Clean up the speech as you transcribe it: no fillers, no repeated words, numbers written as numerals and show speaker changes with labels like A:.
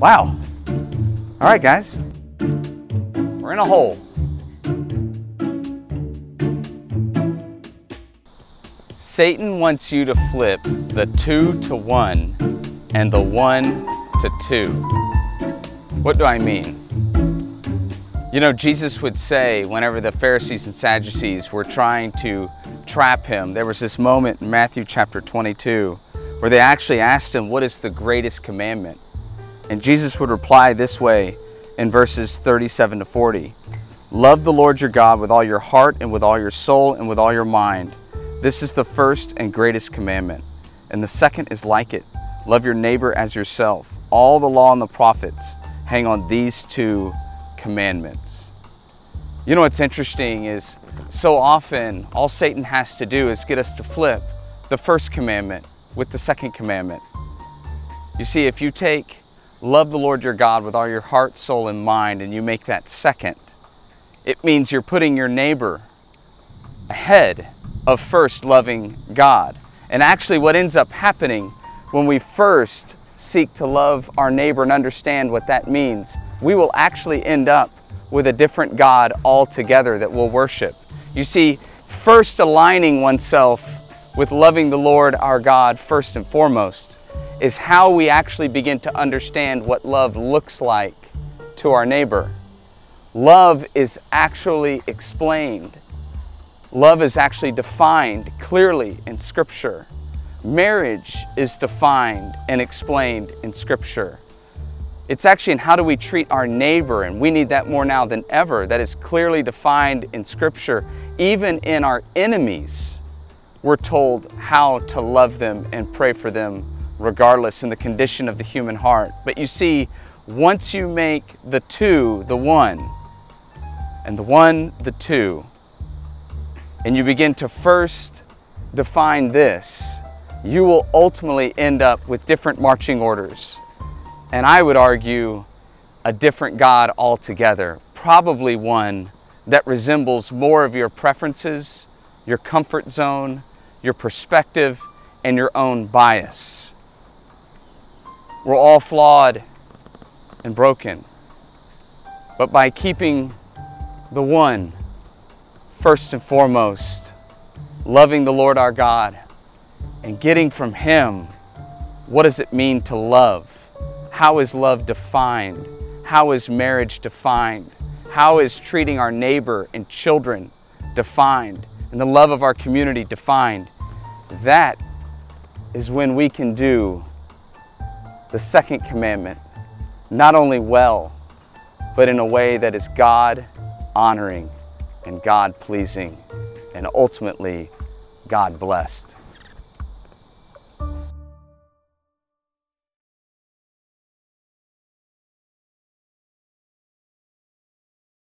A: Wow. All right, guys. We're in a hole. Satan wants you to flip the 2 to 1 and the 1 to 2. What do I mean? You know, Jesus would say whenever the Pharisees and Sadducees were trying to trap him, there was this moment in Matthew chapter 22 where they actually asked him, what is the greatest commandment? And Jesus would reply this way in verses 37 to 40. Love the Lord your God with all your heart and with all your soul and with all your mind. This is the first and greatest commandment. And the second is like it. Love your neighbor as yourself. All the law and the prophets hang on these 2 commandments. You know what's interesting is so often all Satan has to do is get us to flip the first commandment with the second commandment. You see, if you take love the Lord your God with all your heart, soul, and mind, and you make that second, it means you're putting your neighbor ahead of first loving God. And actually what ends up happening when we first seek to love our neighbor and understand what that means, we will actually end up with a different God altogether that we'll worship. You see, first aligning oneself with loving the Lord our God first and foremost is how we actually begin to understand what love looks like to our neighbor. Love is actually explained. Love is actually defined clearly in Scripture. Marriage is defined and explained in Scripture. It's actually in how do we treat our neighbor, and we need that more now than ever. That is clearly defined in Scripture. Even in our enemies, we're told how to love them and pray for them regardless in the condition of the human heart. But you see, once you make the 2 the 1 and the 1 the 2, and you begin to first define this, you will ultimately end up with different marching orders. And I would argue a different God altogether, probably one that resembles more of your preferences, your comfort zone, your perspective, and your own bias. We're all flawed and broken, but by keeping the 1 first and foremost, loving the Lord our God and getting from Him, what does it mean to love? How is love defined? How is marriage defined? How is treating our neighbor and children defined? And the love of our community defined? That is when we can do the second commandment, not only well, but in a way that is God-honoring and God-pleasing, and ultimately God-blessed.